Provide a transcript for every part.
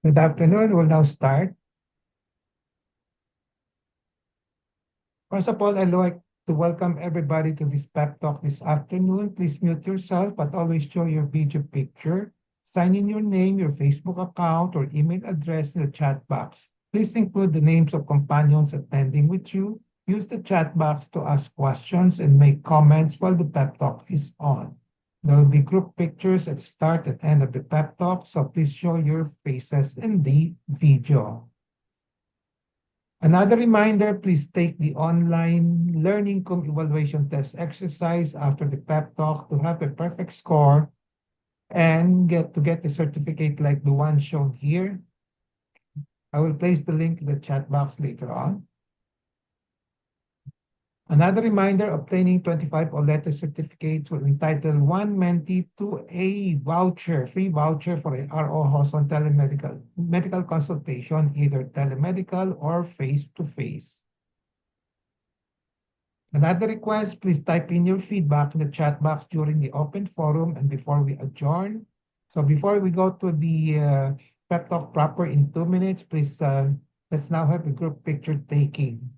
Good afternoon. We'll now start. First of all, I'd like to welcome everybody to this pep talk this afternoon. Please mute yourself, but always show your video picture. Sign in your name, your Facebook account, or email address in the chat box. Please include the names of companions attending with you. Use the chat box to ask questions and make comments while the pep talk is on. There will be group pictures at the start and end of the pep talk, so please show your faces in the video. Another reminder, please take the online learning evaluation test exercise after the pep talk to have a perfect score and get the certificate like the one shown here. I will place the link in the chat box later on. Another reminder, obtaining 25 OLETA certificates will entitle one mentee to a free voucher for a RO Hoson medical consultation, either telemedical or face-to-face. Another request, please type in your feedback in the chat box during the open forum and before we adjourn. So before we go to the pep talk proper in 2 minutes, please let's now have a group picture taking.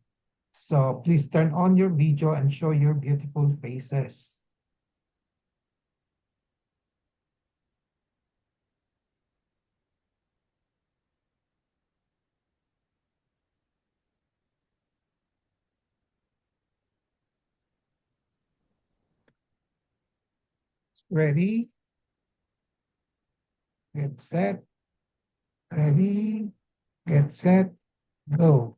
So please turn on your video and show your beautiful faces. Ready? Get set. Ready? Get set. Go.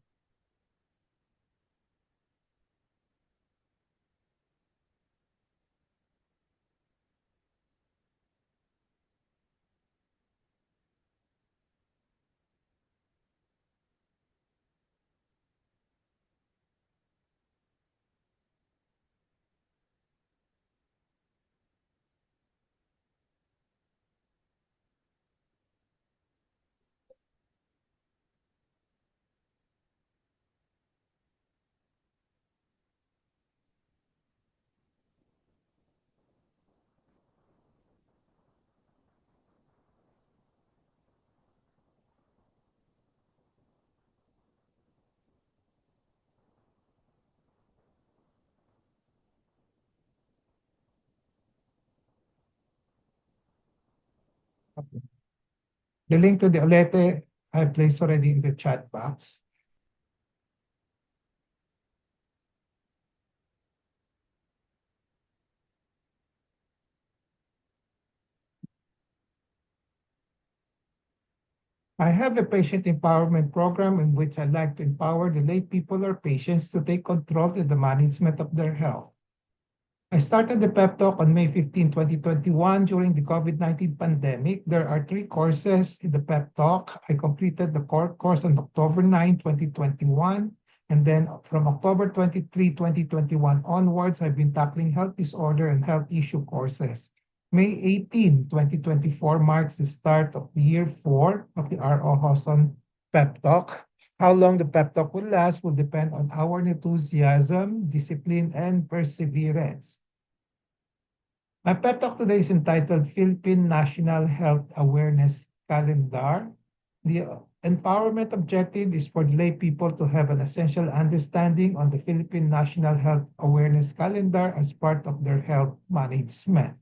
Okay. The link to the Olete I placed already in the chat box. I have a patient empowerment program in which I like to empower the lay people or patients to take control in the management of their health. I started the pep talk on May 15, 2021 during the COVID-19 pandemic. There are 3 courses in the pep talk. I completed the core course on October 9, 2021. And then from October 23, 2021 onwards, I've been tackling health disorder and health issue courses. May 18, 2024 marks the start of the year 4 of the R.O. Hoson pep talk. How long the pep talk will last will depend on our enthusiasm, discipline, and perseverance. My pep talk today is entitled Philippine National Health Awareness Calendar. The empowerment objective is for lay people to have an essential understanding on the Philippine National Health Awareness Calendar as part of their health management.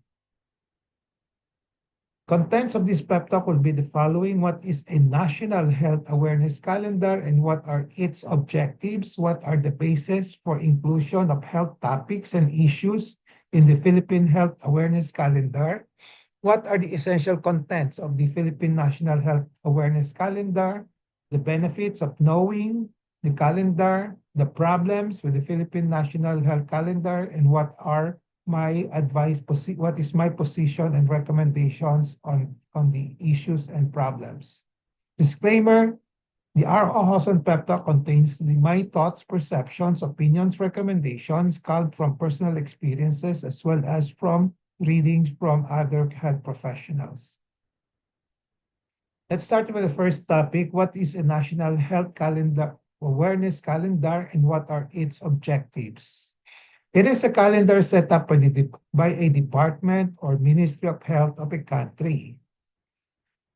Contents of this pep talk will be the following. What is a National Health Awareness Calendar and what are its objectives? What are the bases for inclusion of health topics and issues in the Philippine Health Awareness Calendar? What are the essential contents of the Philippine National Health Awareness Calendar? The benefits of knowing the calendar, the problems with the Philippine National Health Calendar, and what are my advice, what is my position and recommendations on the issues and problems. Disclaimer, the R.O. Hoson pep talk contains my thoughts, perceptions, opinions, recommendations culled from personal experiences as well as from readings from other health professionals. Let's start with the first topic. What is a National Health Calendar Awareness Calendar and what are its objectives? It is a calendar set up by a department or Ministry of Health of a country.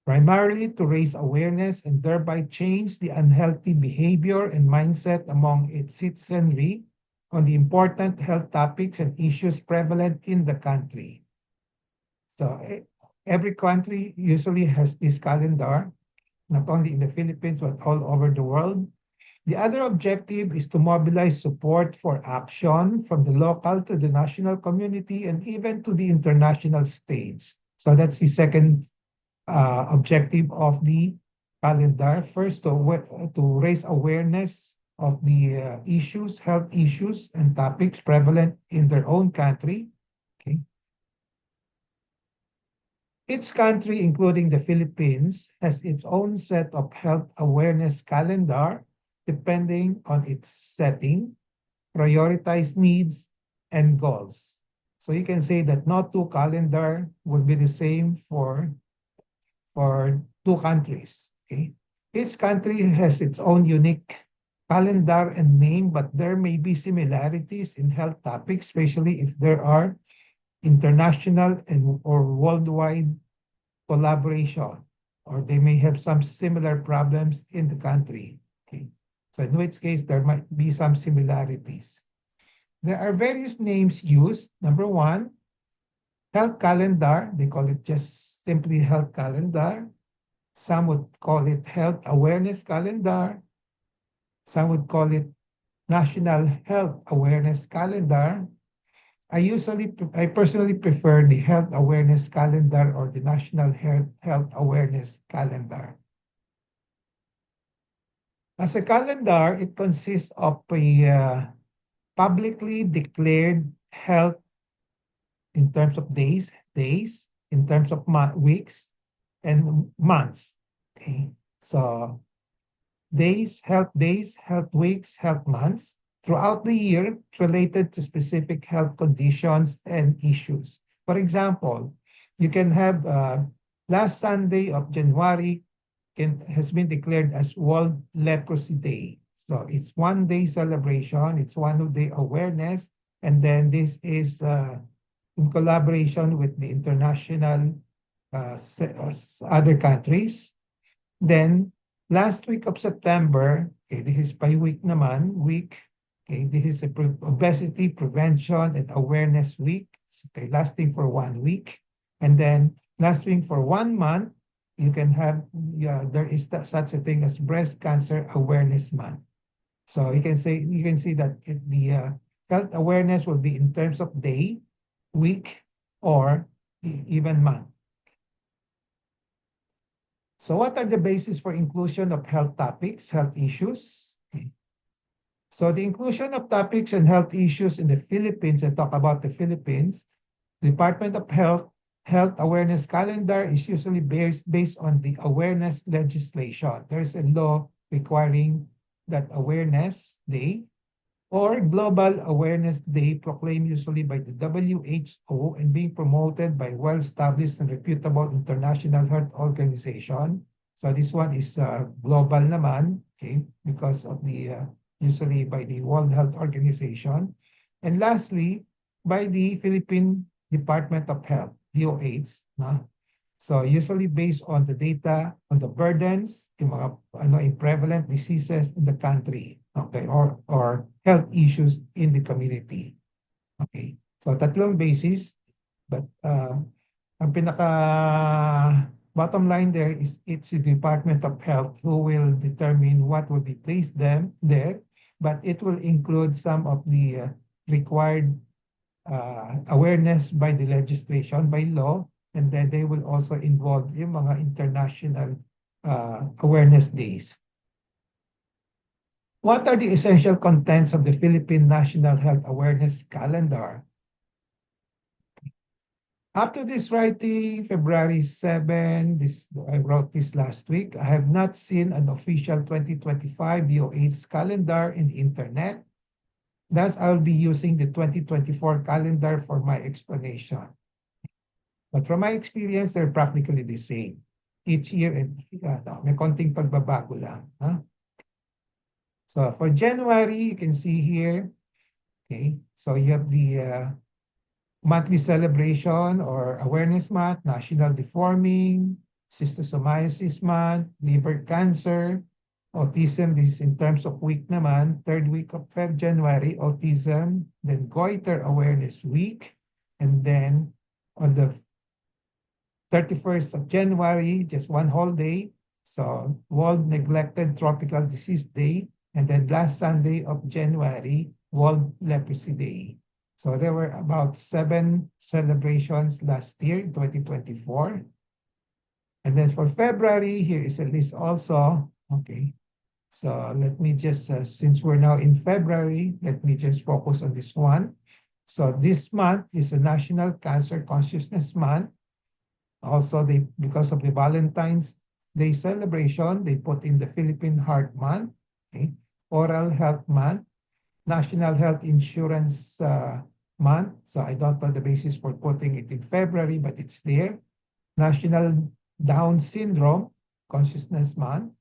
primarily to raise awareness and thereby change the unhealthy behavior and mindset among its citizenry on the important health topics and issues prevalent in the country. So every country usually has this calendar, not only in the Philippines, but all over the world. The other objective is to mobilize support for action from the local to the national community and even to the international stage. So that's the second objective of the calendar. First, to raise awareness of the issues, health issues, and topics prevalent in their own country. Okay. Each country, including the Philippines, has its own set of health awareness calendar depending on its setting, prioritized needs, and goals. So you can say that no two calendar will be the same for two countries. Okay? Each country has its own unique calendar and name, but there may be similarities in health topics, especially if there are international and or worldwide collaboration, or they may have some similar problems in the country. Okay. So in which case there might be some similarities. There are various names used. Number one, health calendar. They call it just simply health calendar. Some would call it health awareness calendar. Some would call it national health awareness calendar. I personally prefer the health awareness calendar or the national health awareness calendar. As a calendar, it consists of a publicly declared health in terms of days, in terms of weeks, and months. Okay, so days, health weeks, health months throughout the year related to specific health conditions and issues. For example, you can have last Sunday of January has been declared as World Leprosy Day. So it's 1 day celebration, it's 1 day awareness, and then this is in collaboration with the international other countries. Then last week of September, okay, this is by week naman, okay, this is a obesity prevention and awareness week, okay, lasting for 1 week. And then lasting for 1 month, you can have, there is such a thing as breast cancer awareness month. So you can see that the health awareness will be in terms of day, week, or even month. So what are the basis for inclusion of health topics, health issues? Okay. So the inclusion of topics and health issues in the Philippines, I talk about the Philippines, Department of Health Awareness Calendar is usually based on the awareness legislation. There's a law requiring that awareness day or Global Awareness Day proclaimed usually by the WHO and being promoted by well-established and reputable international health organization. So this one is global naman, okay, because of the usually by the World Health Organization. And lastly, by the Philippine Department of Health, DOH. No? So usually based on the data on the burdens, yung mga in prevalent diseases in the country, okay, or health issues in the community. Okay. So tatlong basis, but ang pinaka bottom line there is it's the Department of Health who will determine what will be placed them there, but it will include some of the required awareness by the legislation, by law, and then they will also involve yung mga international awareness days. What are the essential contents of the Philippine National Health Awareness Calendar? After this writing, February 7, I wrote this last week. I have not seen an official 2025 DOH calendar in the internet. Thus, I will be using the 2024 calendar for my explanation. But from my experience, they're practically the same. Each year, may konting pagbabago lang. Huh? So for January, you can see here, okay, so you have the monthly celebration or awareness month, National Deforming Schistosomiasis Month, liver cancer, autism, this is in terms of week naman, third week of January, autism, then Goiter Awareness Week, and then on the 31st of January, just one whole day, so World Neglected Tropical Disease Day, and then last Sunday of January, World Leprosy Day. So there were about 7 celebrations last year, 2024. And then for February, here is a list also. Okay. So let me just, since we're now in February, let me just focus on this one. So this month is a National Cancer Consciousness Month. Also, because of the Valentine's Day celebration, they put in the Philippine Heart Month, okay? Oral Health Month, National Health Insurance Month. So I don't know the basis for putting it in February, but it's there. National Down Syndrome Consciousness Month.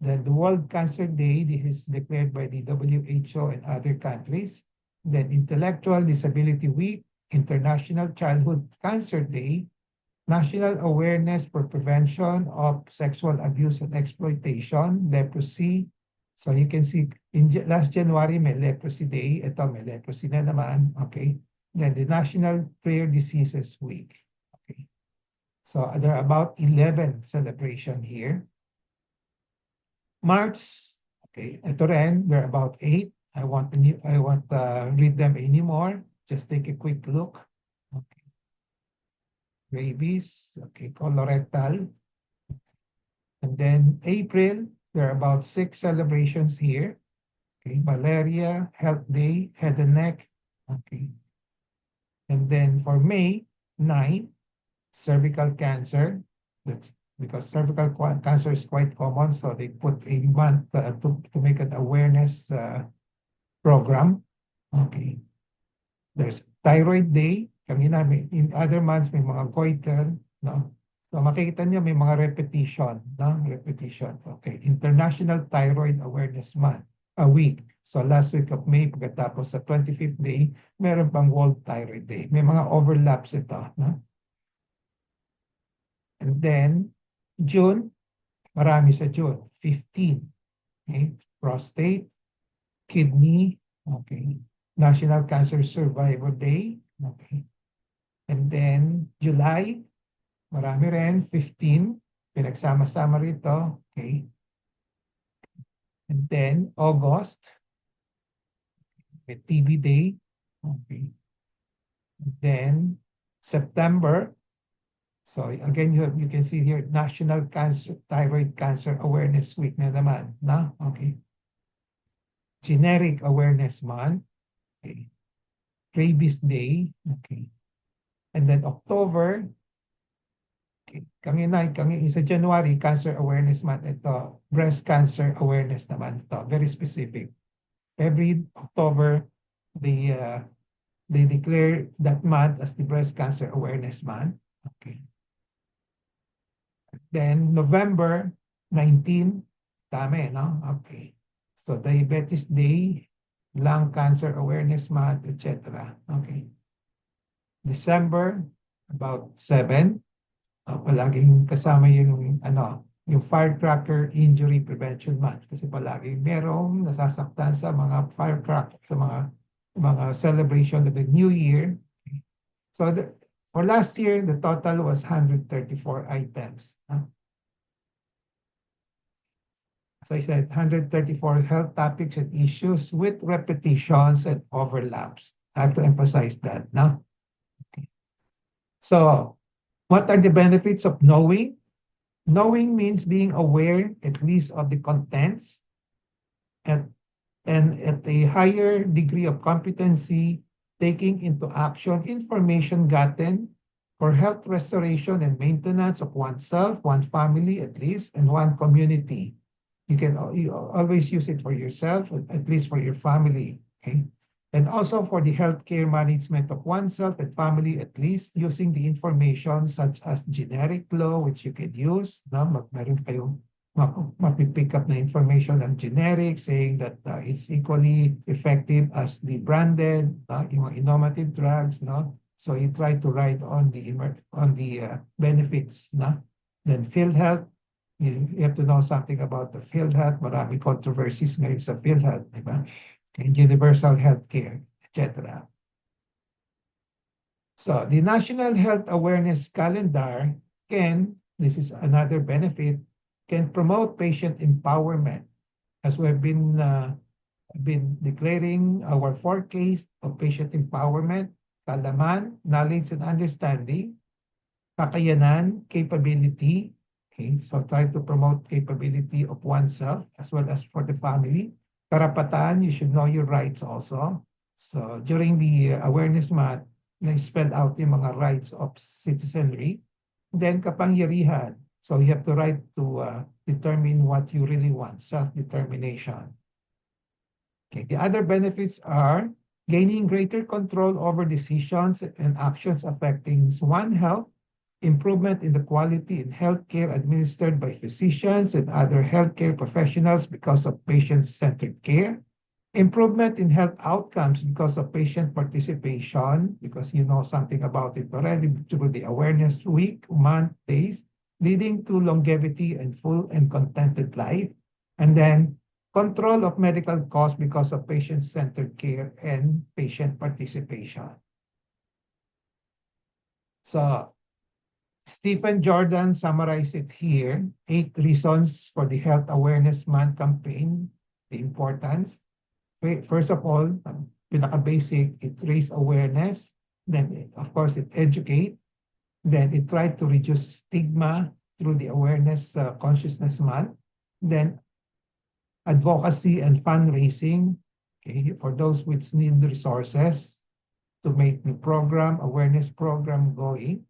Then the World Cancer Day, this is declared by the WHO and other countries. Then Intellectual Disability Week, International Childhood Cancer Day, National Awareness for Prevention of Sexual Abuse and Exploitation, Leprosy. So you can see, in last January, may Leprosy Day. Ito, may leprosy na naman. Okay. Then the National Rare Diseases Week. Okay. So there are about 11 celebration here. March, okay, ito rin, there are about 8. I want read them anymore. Just take a quick look. Okay. Rabies, okay, colorectal. And then April, there are about 6 celebrations here. Okay, malaria, health day, head and neck. Okay. And then for May, 9, cervical cancer. That's because cervical cancer is quite common, so they put a month to make an awareness program. Okay. There's Thyroid Day. Kanina, in other months, may mga goiter, no? So makikita niyo may mga repetition, no? Repetition. Okay. International Thyroid Awareness Month, a week. So last week of May, pagkatapos sa 25th day, meron pang World Thyroid Day. May mga overlaps ito, no? And then, June, marami sa June. 15. Okay. Prostate, kidney, okay. National Cancer Survivor Day, okay. And then, July, marami rin, 15. Pinagsama-sama rito, okay. And then, August, may TB Day, okay. And then, September, so again, you can see here, National Thyroid Cancer Awareness Week na naman, no? Okay. Generic Awareness Month, okay. Rabies Day, okay. And then October, okay. Kami sa January, Cancer Awareness Month, ito, Breast Cancer Awareness naman ito, very specific. Every October, they declare that month as the Breast Cancer Awareness Month, okay. Then November 19, dami, no? Okay. So Diabetes Day, Lung Cancer Awareness Month, etc. Okay. December, about 7. Palaging kasama yung Firecracker Injury Prevention Month. Kasi palaging merong nasasaktan sa mga firecracker, sa mga celebration of the New Year. Okay. So for last year, the total was 134 items. As I said, 134 health topics and issues with repetitions and overlaps. I have to emphasize that now. Okay. So, what are the benefits of knowing? Knowing means being aware at least of the contents and at a higher degree of competency, taking into action information gotten for health restoration and maintenance of oneself, one family at least, and one community. You always use it for yourself, at least for your family, okay? And also for the healthcare management of oneself and family, at least using the information such as generic law, which you can use. No? Meron kayong mapipick up na information on generic, saying that it's equally effective as the branded, yung innovative drugs. No? So you try to write on the benefits. No? Then PhilHealth, you have to know something about the PhilHealth. Marami controversies ngayon sa PhilHealth, di ba? And universal healthcare, etc. So the National Health Awareness Calendar this is another benefit, can promote patient empowerment, as we've been declaring our 4Ks of patient empowerment: kalaman, knowledge and understanding; kakayanan, capability. Okay, so try to promote capability of oneself as well as for the family. Karapatan, you should know your rights also. So during the awareness month, na-spell out yung mga rights of citizenry. Then kapangyarihan. So you have the right to determine what you really want, self-determination. Okay, the other benefits are gaining greater control over decisions and actions affecting one's health, improvement in the quality in healthcare administered by physicians and other healthcare professionals because of patient-centered care, improvement in health outcomes because of patient participation, because you know something about it already through the awareness week, month, days, leading to longevity and full and contented life. And then control of medical costs because of patient-centered care and patient participation. So Stephen Jordan summarized it here, 8 reasons for the Health Awareness Month campaign, the importance. First of all, pinaka-basic, it raise awareness. Then, of course, it educate. Then it try to reduce stigma through the Awareness Consciousness Month. Then advocacy and fundraising, okay, for those which need resources to make the program, awareness program going.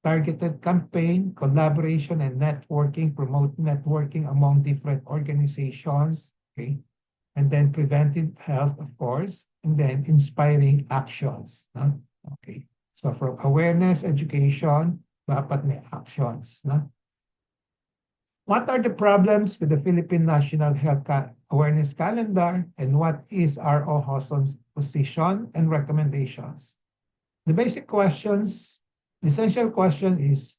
Targeted campaign, collaboration and networking, promote networking among different organizations, okay? And then preventive health, of course, and then inspiring actions. No? Okay. So from awareness, education, dapat may actions. No? What are the problems with the Philippine National Health Awareness Calendar, and what is R.O. Hoson's position and recommendations? The basic questions, the essential question is,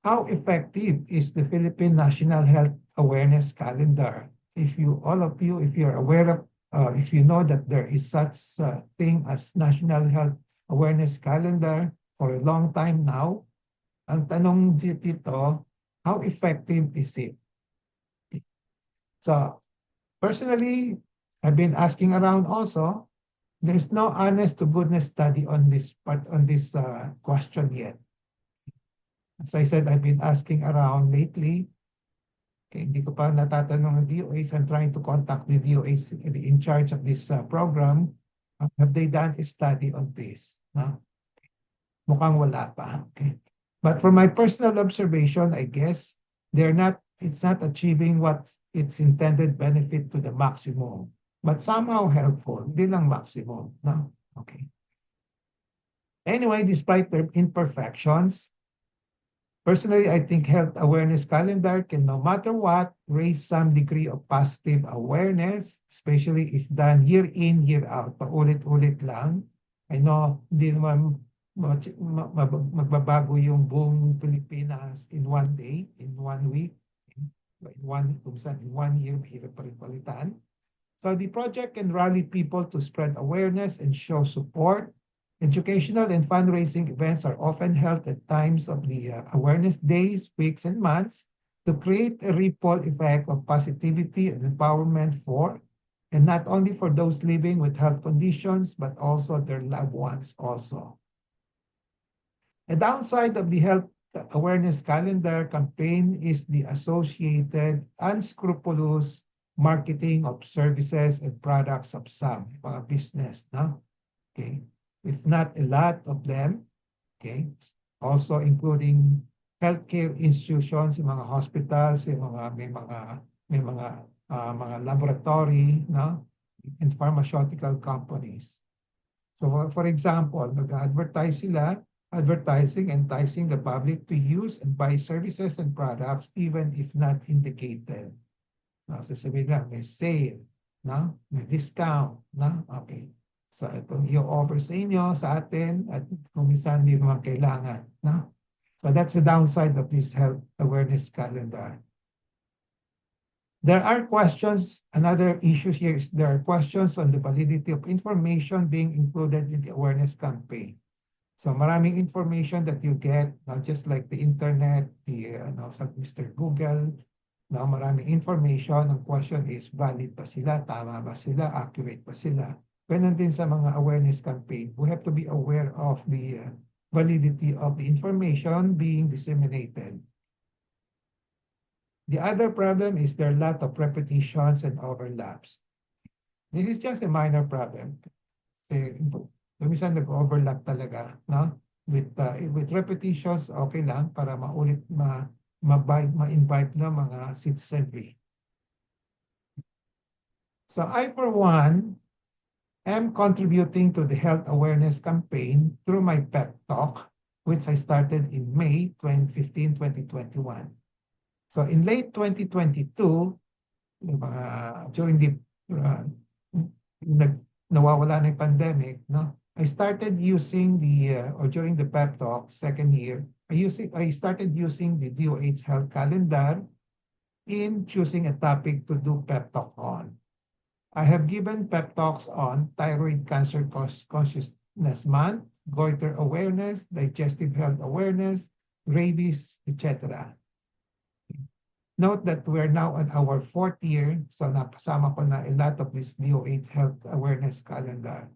how effective is the Philippine National Health Awareness Calendar? If all of you, if you're aware of, if you know that there is such a thing as National Health Awareness Calendar for a long time now, ang tanong dito, how effective is it? So personally, I've been asking around also. There's no honest to goodness study on this question yet. As I said, I've been asking around lately. Okay, hindi ko pa natatanong ng DOH. I'm trying to contact the DOH in charge of this program. Have they done a study on this? No? Mukhang wala pa. Okay. But from my personal observation, I guess it's not achieving what its intended benefit to the maximum, but somehow helpful. Hindi lang maximum. No? Okay. Anyway, despite their imperfections, personally, I think health awareness calendar can, no matter what, raise some degree of positive awareness, especially if done year in, year out. Paulit-ulit lang. I know, hindi naman magbabago yung buong Pilipinas in one day, in 1 week, in 1 year, mahirap pa rin palitan. So the project can rally people to spread awareness and show support. Educational and fundraising events are often held at times of the awareness days, weeks, and months to create a ripple effect of positivity and empowerment for, and not only for those living with health conditions, but also their loved ones also. A downside of the health awareness calendar campaign is the associated unscrupulous marketing of services and products of some mga business, no? Okay. If not a lot of them, okay, also including healthcare institutions, yung mga hospitals, yung mga laboratory, no, and pharmaceutical companies. So for example, nag-advertise sila, advertising, enticing the public to use and buy services and products even if not indicated. No, sasabihin lang, may sale, no, may discount, no, okay. So ito yung offer sa inyo, sa atin, at kung minsan hindi naman kailangan. No? So that's the downside of this health awareness calendar. There are questions, another issue here is there are questions on the validity of information being included in the awareness campaign. So maraming information that you get, not just like the internet, sa Mr. Google, no, maraming information. Ang question is, valid ba sila? Tama ba sila? Accurate ba sila? Ganun din sa mga awareness campaign. We have to be aware of the validity of the information being disseminated. The other problem is there are a lot of repetitions and overlaps. This is just a minor problem. Minsan nag-overlap talaga, no? With repetitions, okay lang para maulit ma-invite na mga citizenry. So I, for one, am contributing to the health awareness campaign through my pep talk, which I started in May 2015, 2021. So in late 2022, during the nawawala na yung pandemic, no? I started using or during the pep talk, second year, I started using the DOH health calendar in choosing a topic to do pep talk on. I have given pep talks on thyroid cancer consciousness month, goiter awareness, digestive health awareness, rabies, etc. Note that we're now on our 4th year, so napasama ko na a lot of this DOH health awareness calendar.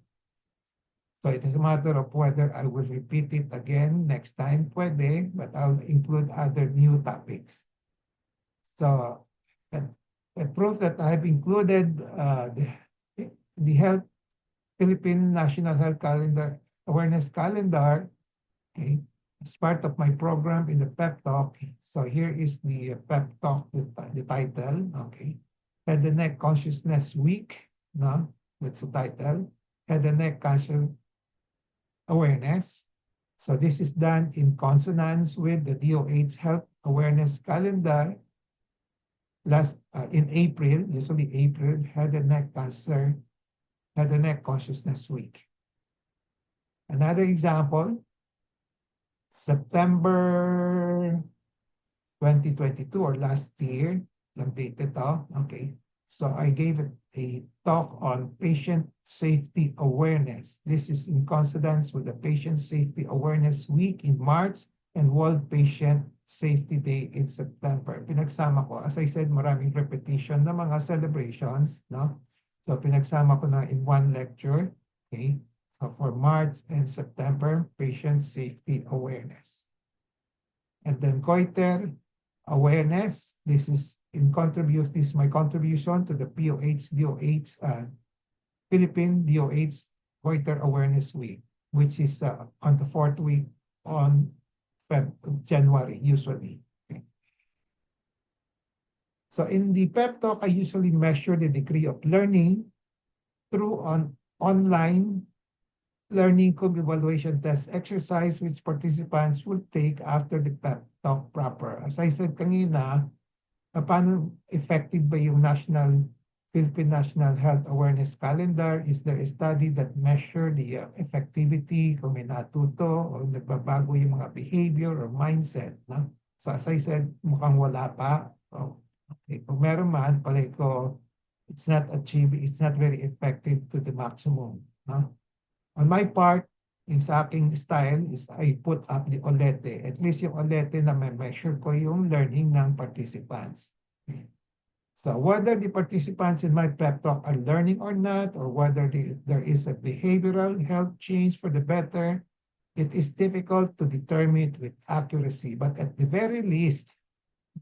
So it is a matter of whether I will repeat it again next time, pwede, but I'll include other new topics. So a proof that I've included the Philippine National Health Calendar Awareness Calendar, okay, as part of my program in the pep talk. So here is the pep talk, the title, okay. Head and Neck Consciousness Week, no, that's the title. Head and Neck Cancer Awareness. So this is done in consonance with the DOH Health Awareness Calendar. In April, usually April, Head and Neck Cancer, Head and Neck Consciousness Week. Another example, September 2022 or last year, lang date ito, okay. So I gave a talk on patient safety awareness. This is in consonance with the Patient Safety Awareness Week in March and World Patient Safety Day in September. Pinagsama ko, as I said, maraming repetition na mga celebrations, no? So pinagsama ko na in one lecture, okay? So for March and September, patient safety awareness. And then goiter awareness, this is my contribution to the DOH, Philippine DOH Goiter Awareness Week, which is on the 4th week on January, usually. Okay. So in the pep talk, I usually measure the degree of learning through online learning curve evaluation test exercise which participants will take after the pep talk proper. As I said kanina, paano effective ba yung Philippine National Health Awareness Calendar? Is there a study that measure the effectivity kung may natuto o nagbabago yung mga behavior or mindset? No? So as I said, mukhang wala pa. Oh, okay. Kung meron man, palay ko, it's not very effective to the maximum. No? On my part, yung sa aking style is I put up the OLETE. At least yung OLETE na may measure ko yung learning ng participants. Okay. So whether the participants in my pep talk are learning or not, or whether there is a behavioral health change for the better, it is difficult to determine with accuracy. But at the very least,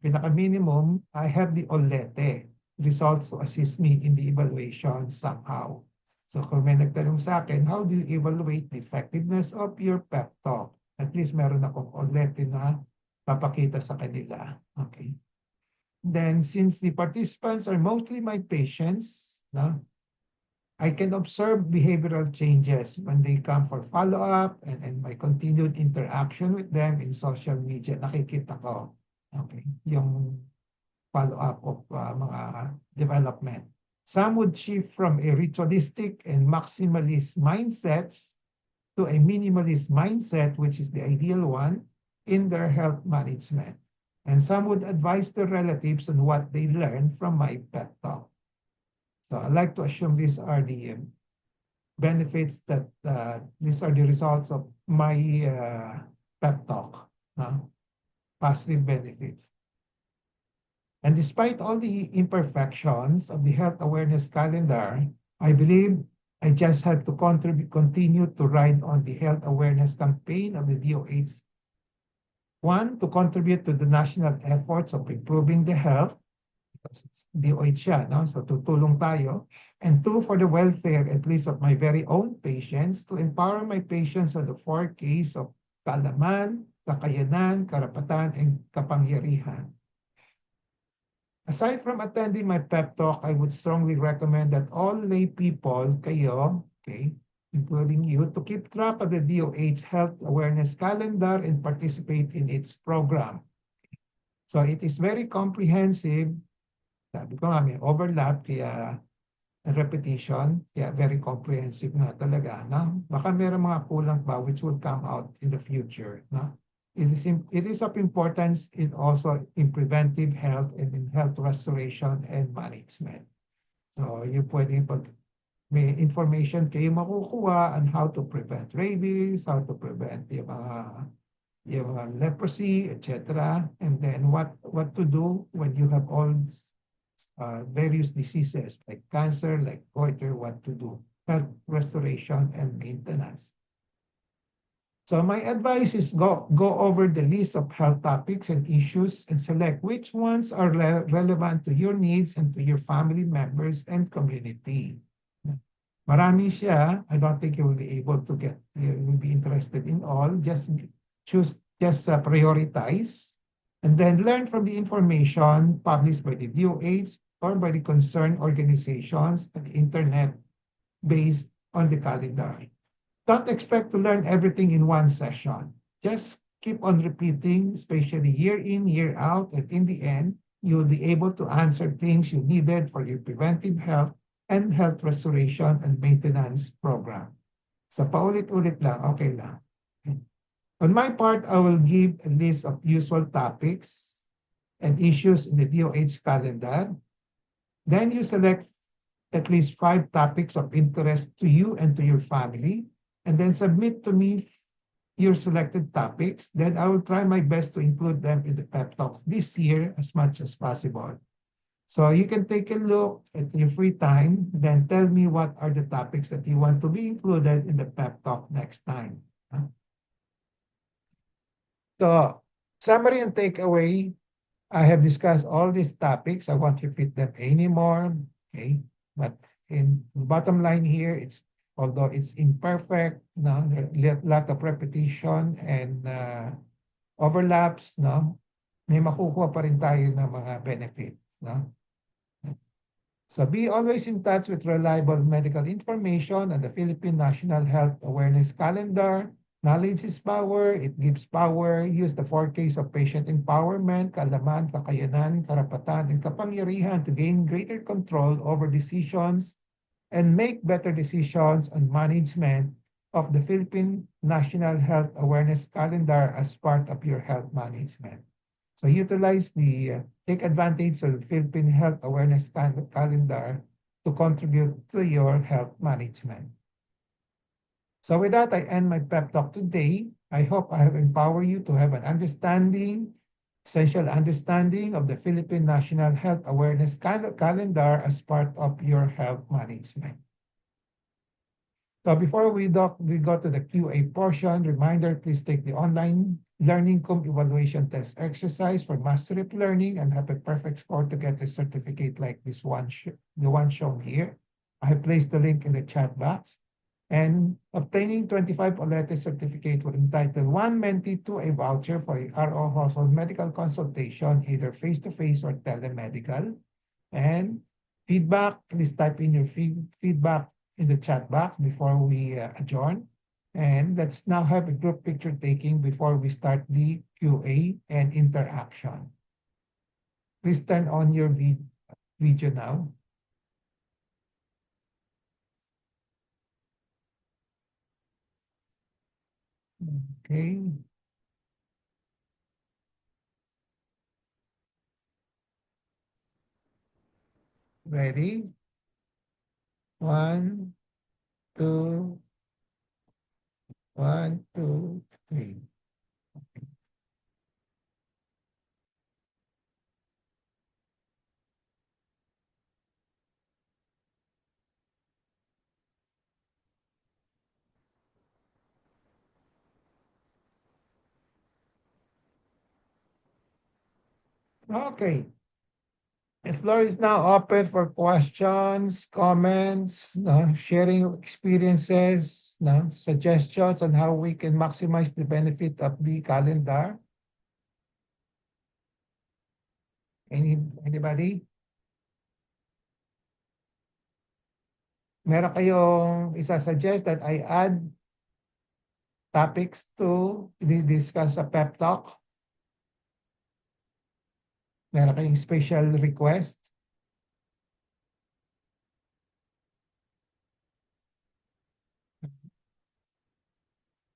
pinaka-minimum, I have the OLETE results to assist me in the evaluation somehow. So kung may nagtanong sa akin, how do you evaluate the effectiveness of your pep talk? At least meron akong OLETE na papakita sa kanila. Okay. Then since the participants are mostly my patients, no, I can observe behavioral changes when they come for follow-up and my continued interaction with them in social media. Nakikita ko, okay, yung follow-up of mga development. Some would shift from a ritualistic and maximalist mindsets to a minimalist mindset, which is the ideal one, in their health management. And some would advise their relatives on what they learned from my pep talk. So I like to assume these are the benefits that these are the results of my pep talk, positive benefits. And despite all the imperfections of the health awareness calendar, I believe I just had to continue to ride on the health awareness campaign of the DOH. One, to contribute to the national efforts of improving the health, because it's DOH siya, no? So tutulong tayo. And two, for the welfare, at least of my very own patients, to empower my patients on the four Ks of kaalaman, kakayanan, karapatan, and kapangyarihan. Aside from attending my pep talk, I would strongly recommend that all lay people, kayo, okay, including you, to keep track of the DOH Health Awareness Calendar and participate in its program. So it is very comprehensive. Sabi ko nga, may overlap, kaya repetition, kaya very comprehensive na talaga. No? Baka meron mga kulang pa which will come out in the future. No? It is of importance also in preventive health and in health restoration and management. So you pwede may information kayo makukuha on how to prevent rabies, how to prevent yung leprosy, etc. And then what to do when you have all various diseases like cancer, like goiter, what to do, health restoration and maintenance. So my advice is go over the list of health topics and issues and select which ones are relevant to your needs and to your family members and community. Marami siya. I don't think you will be able to you will be interested in all. Just prioritize and then learn from the information published by the DOH or by the concerned organizations and the internet based on the calendar. Don't expect to learn everything in one session. Just keep on repeating, especially year in, year out, and in the end, you'll be able to answer things you needed for your preventive health and health restoration and maintenance program. So paulit-ulit lang, okay lang. On my part, I will give a list of usual topics and issues in the DOH calendar. Then you select at least 5 topics of interest to you and to your family, and then submit to me your selected topics. Then I will try my best to include them in the pep talks this year as much as possible. So you can take a look at your free time, then tell me what are the topics that you want to be included in the pep talk next time. So summary and takeaway, I have discussed all these topics. I won't repeat them anymore. Okay, but in the bottom line here, although it's imperfect, no, there are a lot of repetition and overlaps, no, may makukuha pa rin tayo ng mga benefits, no. So be always in touch with reliable medical information on the Philippine National Health Awareness Calendar. Knowledge is power, it gives power. Use the 4 Ks of patient empowerment, kaalaman, kakayanan, karapatan, and kapangyarihan to gain greater control over decisions and make better decisions on management of the Philippine National Health Awareness Calendar as part of your health management. So take advantage of the Philippine Health Awareness Calendar to contribute to your health management. So with that, I end my pep talk today. I hope I have empowered you to have an essential understanding of the Philippine National Health Awareness Calendar as part of your health management. So before we go to the QA portion, reminder, please take the online learning com evaluation test exercise for mastery of learning and have a perfect score to get a certificate like this one, the one shown here. I have placed the link in the chat box. And obtaining 25 OLETE certificate will entitle one mentee to a voucher for a RO household medical consultation, either face-to-face or telemedical. And feedback, please type in your feedback in the chat box before we adjourn. And let's now have a group picture taking before we start the QA and interaction. Please turn on your video now. Okay. Ready? 1, 2, 1, 2, 3. Okay. The floor is now open for questions, comments, no, sharing experiences, no, suggestions on how we can maximize the benefit of the calendar. Anybody? Meron kayong isa-suggest that I add topics to discuss sa pep talk? Meron kayong special request?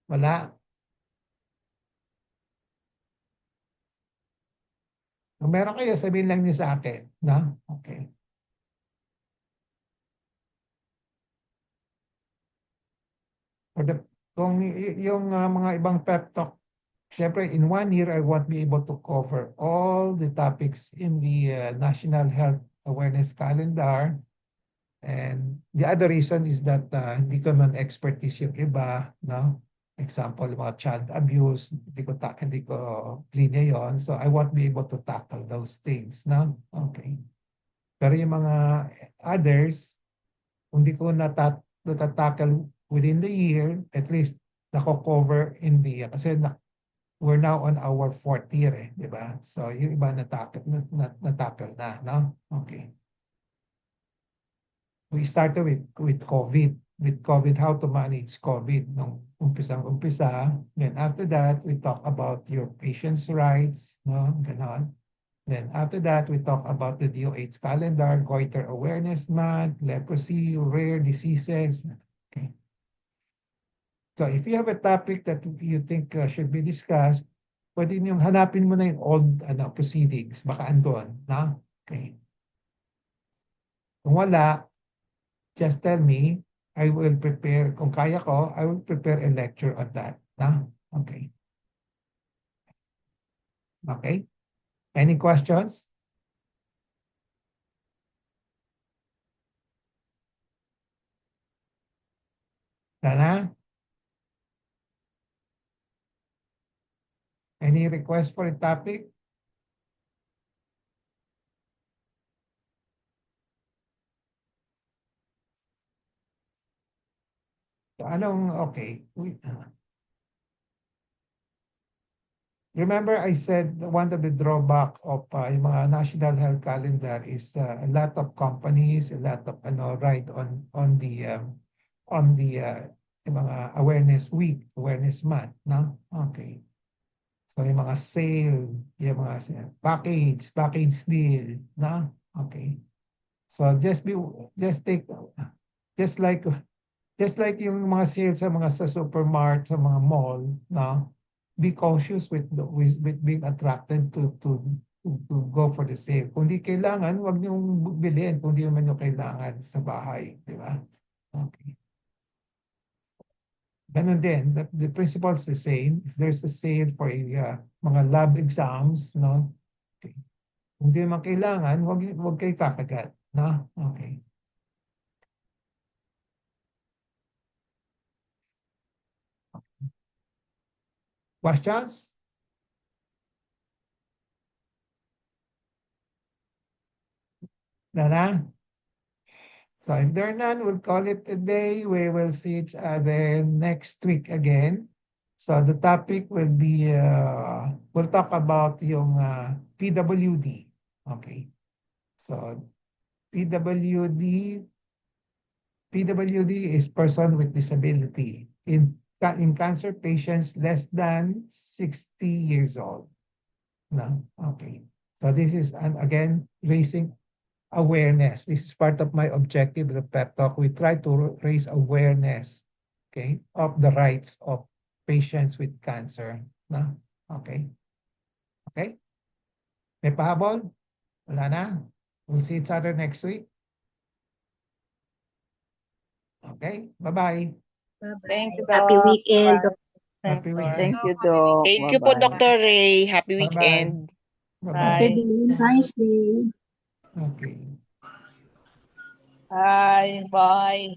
Wala. Kung meron kayo, sabihin lang niyo sa akin. No? Okay. For the, kung yung mga ibang pep talk, syempre in 1 year, I won't be able to cover all the topics in the National Health Awareness Calendar. And the other reason is that hindi ko man expertise yung iba, no? Example, mga child abuse, hindi ko linya yon. So I won't be able to tackle those things, no? Okay. Pero yung mga others, kung di ko natatackle within the year, at least nako-cover in the, kasi we're now on our 4th year, di ba? So yung iba natackle na, no? Okay. We started with COVID. With COVID, how to manage COVID nung umpisang-umpisa. Then after that, we talk about your patient's rights, no? Ganon. Then after that, we talk about the DOH calendar, goiter awareness month, leprosy, rare diseases. Okay. So if you have a topic that you think should be discussed, pwede niyong hanapin mo na yung old proceedings. Baka andun, no? Okay. Kung wala, just tell me, I will prepare, kung kaya ko, I will prepare a lecture on that. No? Okay. Okay. Any questions? Dana? Any request for a topic? So, okay. Remember I said one of the drawback of yung mga national health calendar is a lot of companies, a lot of ride on the yung mga awareness week, awareness month, no? Okay. So yung mga sale, yung mga package deal, no? Okay. So just take, just like, just like yung mga sales sa supermarket, sa mga mall, no? Be cautious with being attracted to go for the sale. Kung di kailangan, huwag niyong bilhin kung di naman yung kailangan sa bahay, di ba? Okay. Ganun din, the principle is the same. If there's a sale for mga lab exams, no? Okay. Kung di naman kailangan, huwag kayo kakagat, no? Okay. Questions? Nana? So if there are none, we'll call it a day. We will see each other next week again. So the topic will be, we'll talk about yung PWD. Okay. So PWD, PWD is person with disability in cancer patients less than 60 years old. No? Okay. So this is, and again, raising awareness. This is part of my objective of the pep talk. We try to raise awareness, okay, of the rights of patients with cancer. No? Okay. Okay? May pahabol? Wala na? We'll see each other next week. Okay, bye-bye. Thank you, Happy Doc. weekend. Bye. Happy Doc. weekend. Thank you, Doc. Thank you po, Bye-bye. Dr. Ray. Happy Bye-bye. weekend. Bye-bye. Bye. Nice day. Okay. Bye. Bye.